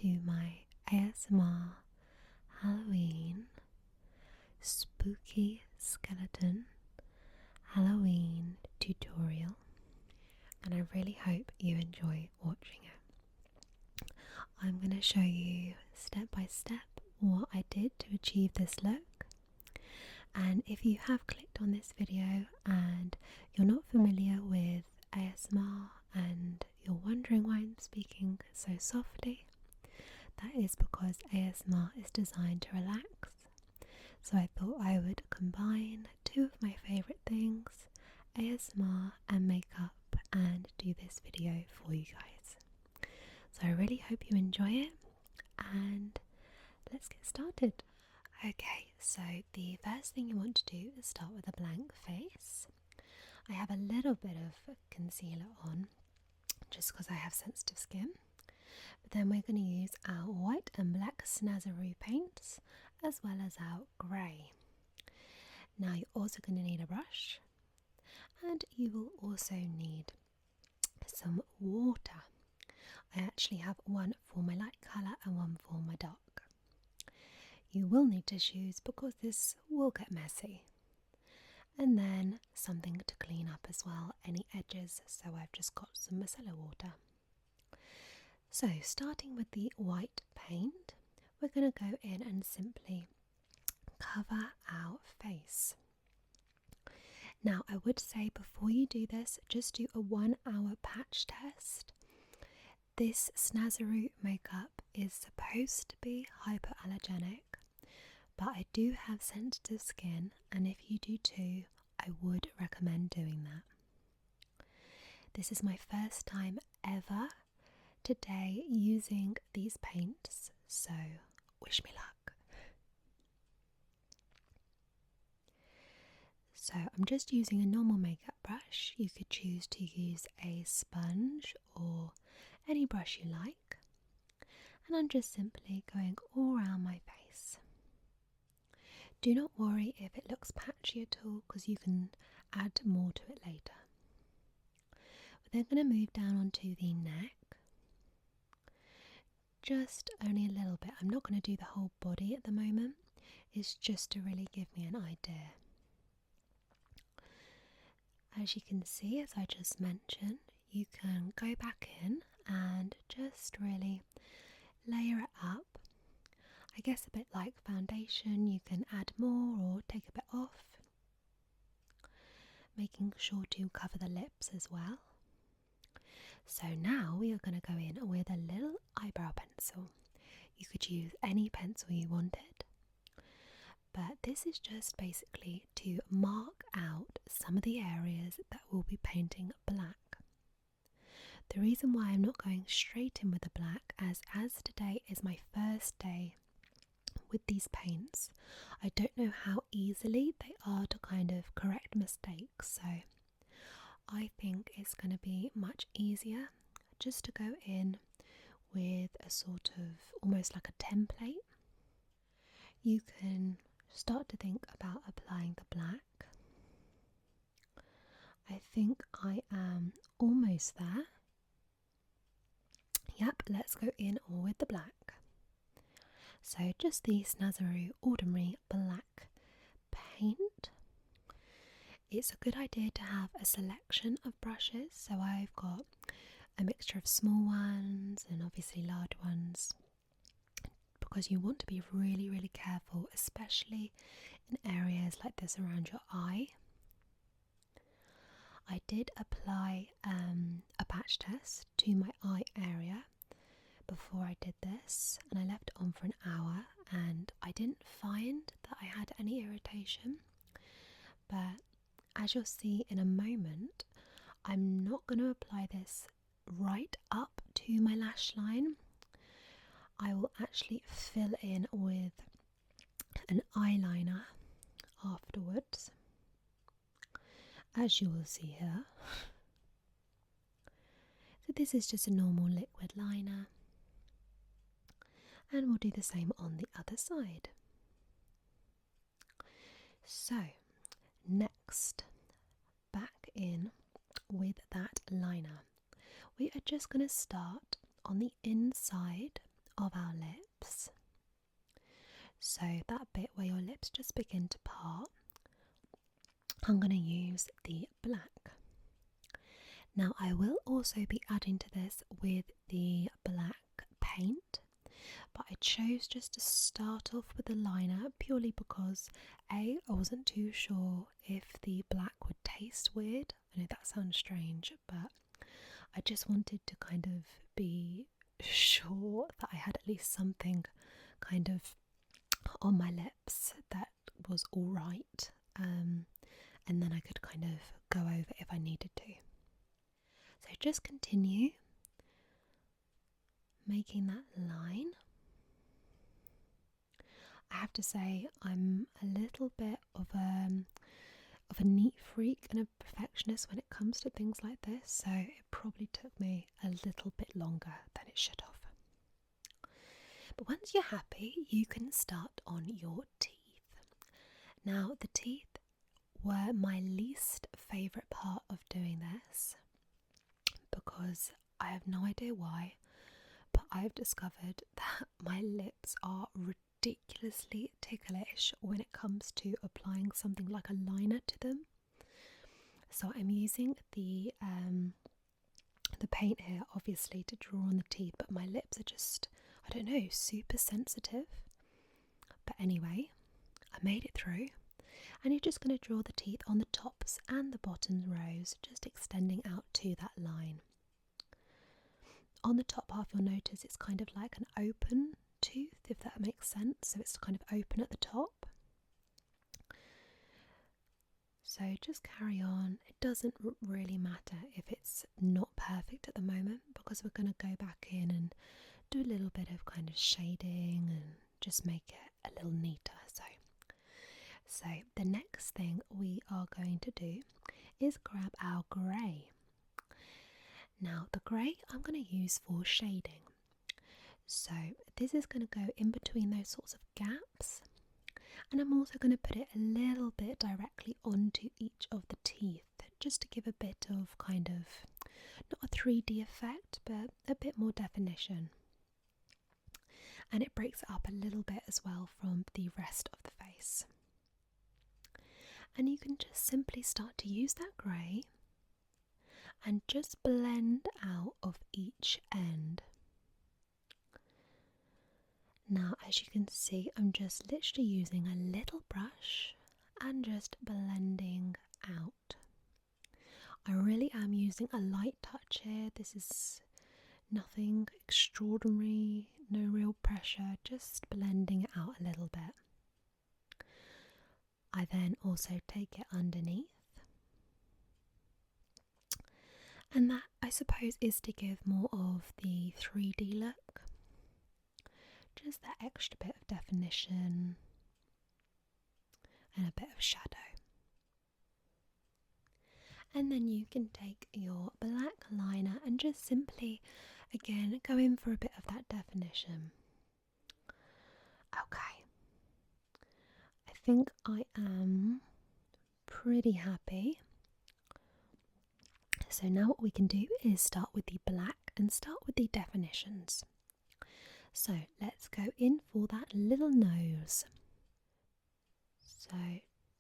to my ASMR Halloween spooky skeleton Halloween tutorial, and I really hope you enjoy watching it. I'm going to show you step by step what I did to achieve this look, and if you have clicked on this video and you're not familiar with ASMR and you're wondering why I'm speaking so softly, that is because ASMR is designed to relax. So I thought I would combine two of my favourite things, ASMR and makeup, and do this video for you guys. So I really hope you enjoy it, and let's get started. Okay, so the first thing you want to do is start with a blank face. I have a little bit of concealer on just because I have sensitive skin, but then we're going to use our white and black Snazaroo paints as well as our grey. Now you're also going to need a brush, and you will also need some water. I actually have one for my light colour and one for my dark. You will need tissues because this will get messy, and then something to clean up as well, any edges, so I've just got some micellar water. So starting with the white paint, we're going to go in and simply cover our face. Now I would say before you do this, just do a 1 hour patch test. This Snazaroo makeup is supposed to be hypoallergenic, but I do have sensitive skin, and if you do too, I would recommend doing that. This is my first time ever today using these paints, so wish me luck. So I'm just using a normal makeup brush. You could choose to use a sponge or any brush you like, and I'm just simply going all around my face. Do not worry if it looks patchy at all, because you can add more to it later. We're then going to move down onto the neck, just only a little bit. I'm not going to do the whole body at the moment, it's just to really give me an idea. As you can see, as I just mentioned, you can go back in and just really layer it up. I guess a bit like foundation, you can add more or take a bit off, making sure to cover the lips as well. So now we are going to go in with a little eyebrow pencil. You could use any pencil you wanted, but this is just basically to mark out some of the areas that we'll be painting black. The reason why I'm not going straight in with the black, as today is my first day with these paints, I don't know how easily they are to kind of correct mistakes, so I think it's going to be much easier just to go in with a sort of almost like a template. You can start to think about applying the black. I think I am almost there. Yep, let's go in with the black. So just the Snazaroo Ordinary Black paint. It's a good idea to have a selection of brushes, so I've got a mixture of small ones and obviously large ones, because you want to be really, really careful, especially in areas like this around your eye. I did apply a patch test to my eye area before I did this, and I left it on for an hour, and I didn't find that I had any irritation, but as you'll see in a moment, I'm not going to apply this right up to my lash line. I will actually fill in with an eyeliner afterwards, as you will see here. So this is just a normal liquid liner, and we'll do the same on the other side. So next, back in with that liner. We are just going to start on the inside of our lips. So that bit where your lips just begin to part, I'm going to use the black. Now I will also be adding to this with the black paint, but I chose just to start off with the liner purely because I wasn't too sure if the black would taste weird. I know that sounds strange, but I just wanted to kind of be sure that I had at least something kind of on my lips that was alright, and then I could kind of go over if I needed to. So just continue making that line. I have to say I'm a little bit of a neat freak and a perfectionist when it comes to things like this, so it probably took me a little bit longer than it should have. But once you're happy, you can start on your teeth. Now the teeth were my least favourite part of doing this because I have no idea why, but I've discovered that my lips are ridiculously ticklish when it comes to applying something like a liner to them. So I'm using the paint here obviously to draw on the teeth, but my lips are just, I don't know, super sensitive. But anyway, I made it through, and you're just going to draw the teeth on the tops and the bottom rows, just extending out to that line. On the top half you'll notice it's kind of like an open tooth, if that makes sense, so it's kind of open at the top. So just carry on. It doesn't really matter if it's not perfect at the moment, because we're going to go back in and do a little bit of kind of shading and just make it a little neater. So the next thing we are going to do is grab our grey. Now the grey I'm going to use for shading. So this is going to go in between those sorts of gaps, and I'm also going to put it a little bit directly onto each of the teeth, just to give a bit of kind of, not a 3D effect, but a bit more definition. And it breaks it up a little bit as well from the rest of the face. And you can just simply start to use that grey and just blend out of each end. Now, as you can see, I'm just literally using a little brush and just blending out. I really am using a light touch here. This is nothing extraordinary, no real pressure, just blending it out a little bit. I then also take it underneath, and that, I suppose, is to give more of the 3D look, just that extra bit of definition and a bit of shadow. And then you can take your black liner and just simply, again, go in for a bit of that definition. Okay, I think I am pretty happy. So now what we can do is start with the black and start with the definitions. So let's go in for that little nose. So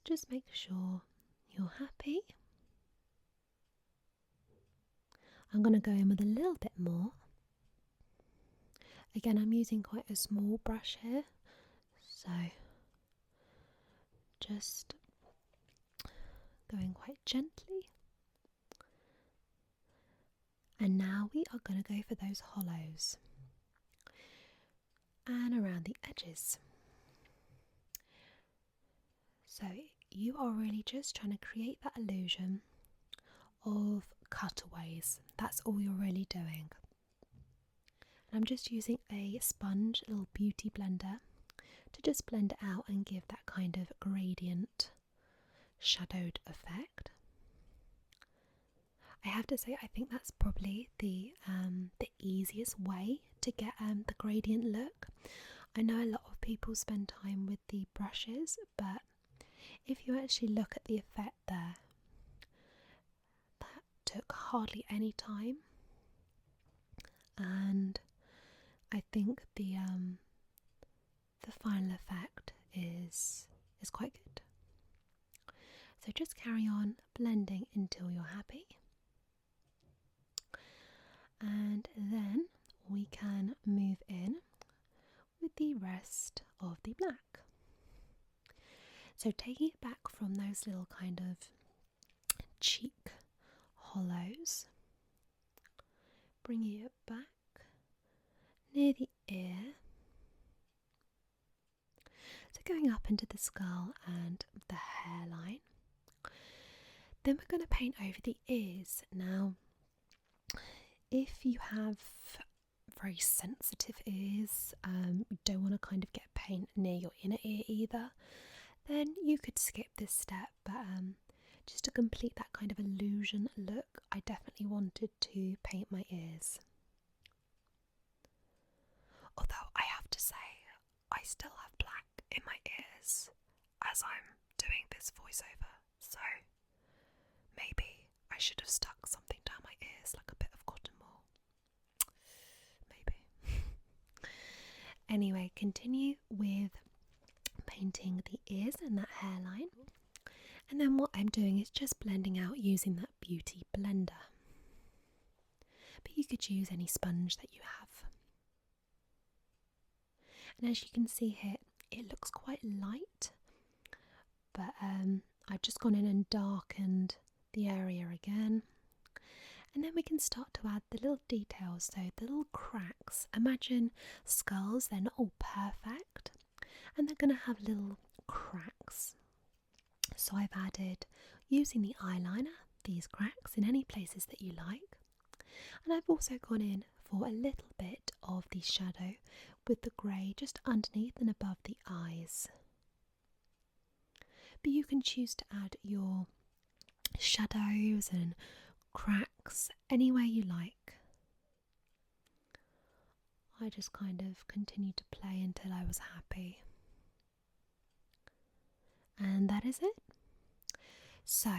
just make sure you're happy. I'm going to go in with a little bit more. Again, I'm using quite a small brush here, so just going quite gently. And now we are going to go for those hollows and around the edges. So you are really just trying to create that illusion of cutaways. That's all you're really doing. And I'm just using a sponge, a little beauty blender, to just blend it out and give that kind of gradient shadowed effect. I have to say, I think that's probably the easiest way to get the gradient look. I know a lot of people spend time with the brushes, but if you actually look at the effect there, that took hardly any time, and I think the final effect is quite good. So just carry on blending until you're happy. And then we can move in with the rest of the black. So taking it back from those little kind of cheek hollows, bringing it back near the ear. So going up into the skull and the hairline. Then we're going to paint over the ears. Now, if you have very sensitive ears, you don't want to kind of get paint near your inner ear either, then you could skip this step. But just to complete that kind of illusion look, I definitely wanted to paint my ears. Although I have to say, I still have black in my ears as I'm doing this voiceover, so maybe I should have stuck something down my ears like a bit of cotton wool. Maybe. Anyway, continue with painting the ears and that hairline. And then what I'm doing is just blending out using that beauty blender. But you could use any sponge that you have. And as you can see here, it looks quite light. But I've just gone in and darkened the area again. And then we can start to add the little details, so the little cracks. Imagine skulls, they're not all perfect, and they're going to have little cracks. So I've added, using the eyeliner, these cracks in any places that you like. And I've also gone in for a little bit of the shadow with the grey just underneath and above the eyes. But you can choose to add your shadows and cracks any way you like. I just kind of continued to play until I was happy. And that is it. So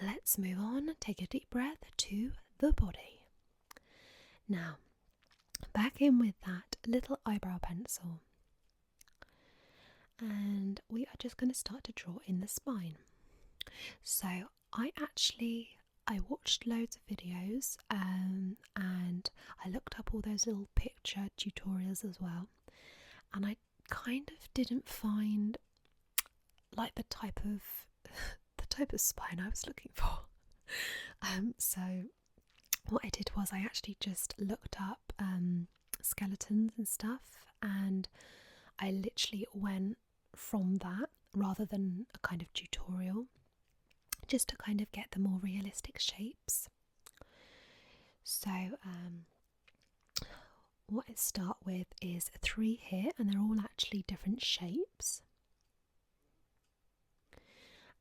let's move on, take a deep breath to the body. Now, back in with that little eyebrow pencil. And we are just going to start to draw in the spine. So I watched loads of videos and I looked up all those little picture tutorials as well, and I kind of didn't find like the type of spine I was looking for. So what I did was I actually just looked up skeletons and stuff, and I literally went from that rather than a kind of tutorial, just to kind of get the more realistic shapes. So what I start with is 3 here, and they're all actually different shapes.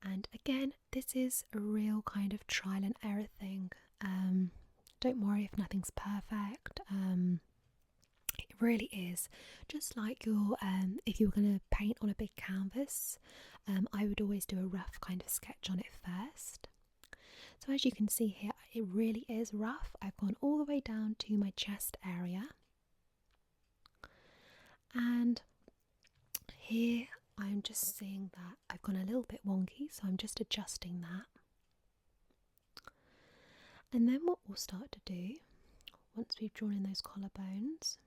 And again, this is a real kind of trial and error thing. Don't worry if nothing's perfect. It really is. Just like if you were going to paint on a big canvas, I would always do a rough kind of sketch on it first. So as you can see here, it really is rough. I've gone all the way down to my chest area. And here I'm just seeing that I've gone a little bit wonky, so I'm just adjusting that. And then what we'll start to do, once we've drawn in those collarbones,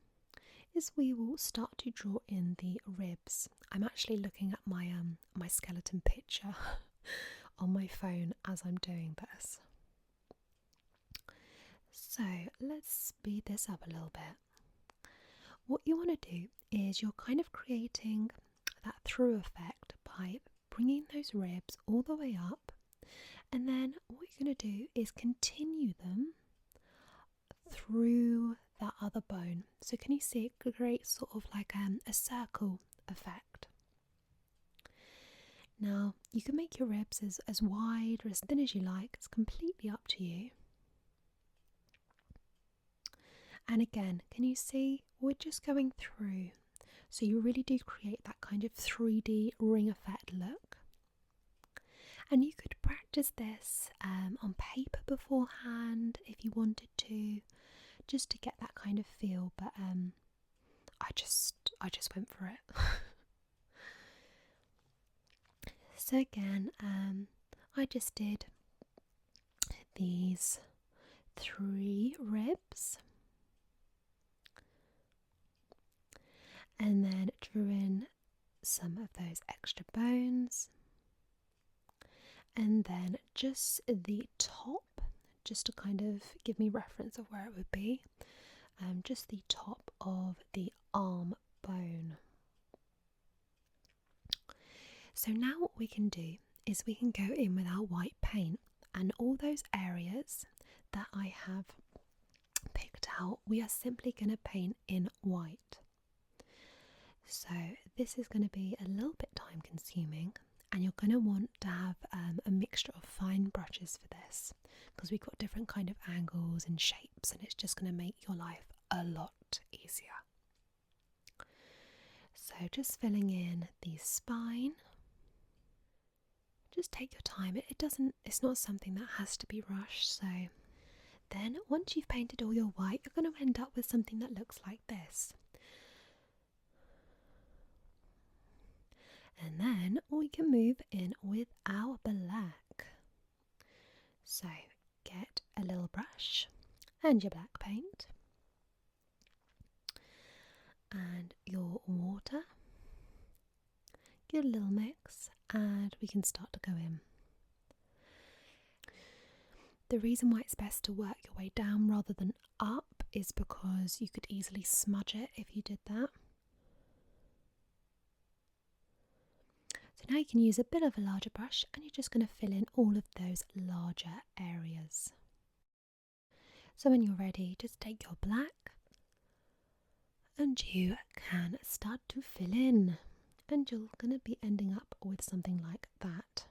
is we will start to draw in the ribs. I'm actually looking at my my skeleton picture on my phone as I'm doing this. So let's speed this up a little bit. What you want to do is you're kind of creating that through effect by bringing those ribs all the way up, and then what you're going to do is continue them through that other bone. So can you see it creates sort of like a circle effect? Now you can make your ribs as wide or as thin as you like, it's completely up to you. And again, can you see we're just going through, so you really do create that kind of 3D ring effect look. And you could practice this on paper beforehand if you wanted to, just to get that kind of feel. But I just went for it. So again, I just did these 3 ribs and then drew in some of those extra bones, and then just the top, just to kind of give me reference of where it would be, just the top of the arm bone. So now what we can do is we can go in with our white paint, and all those areas that I have picked out, we are simply going to paint in white. So this is going to be a little bit time consuming, and you're going to want to have a mixture of fine brushes for this, because we've got different kind of angles and shapes, and it's just going to make your life a lot easier. So just filling in the spine. Just take your time. It's not something that has to be rushed. So then once you've painted all your white, you're going to end up with something that looks like this. And then we can move in with our black. So get a little brush and your black paint and your water. Give it a little mix and we can start to go in. The reason why it's best to work your way down rather than up is because you could easily smudge it if you did that. So now you can use a bit of a larger brush and you're just going to fill in all of those larger areas. So when you're ready, just take your black and you can start to fill in, and you're going to be ending up with something like that.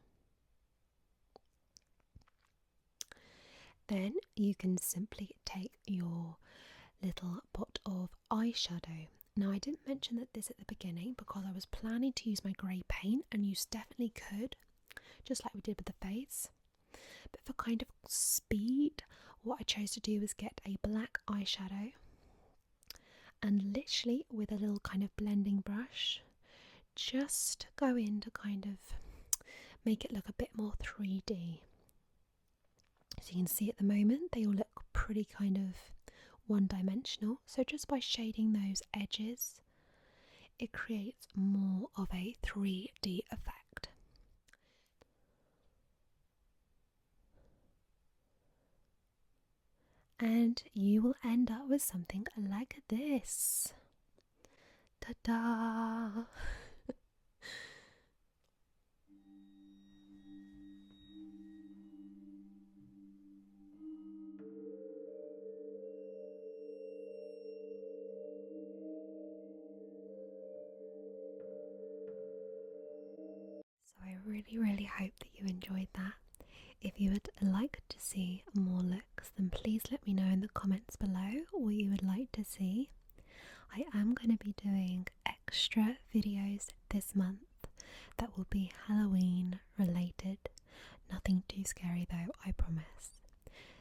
Then you can simply take your little pot of eyeshadow. Now I didn't mention that this at the beginning because I was planning to use my grey paint, and you definitely could, just like we did with the face. But for kind of speed, what I chose to do was get a black eyeshadow and literally with a little kind of blending brush, just go in to kind of make it look a bit more 3D. So you can see at the moment they all look pretty kind of one-dimensional, so just by shading those edges it creates more of a 3D effect. And you will end up with something like this. Ta-da! So I really hope that you enjoyed that. If you would like to see more looks, then please let me know in the comments below what you would like to see. I am going to be doing extra videos this month that will be Halloween related. Nothing too scary though, I promise.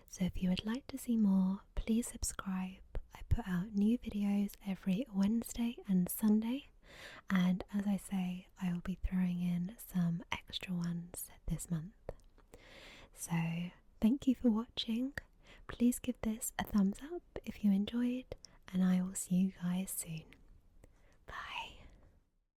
So if you would like to see more, please subscribe. I put out new videos every Wednesday and Sunday, and as I say, I will be throwing in some extra ones this month. So thank you for watching. Please give this a thumbs up if you enjoyed, and I will see you guys soon.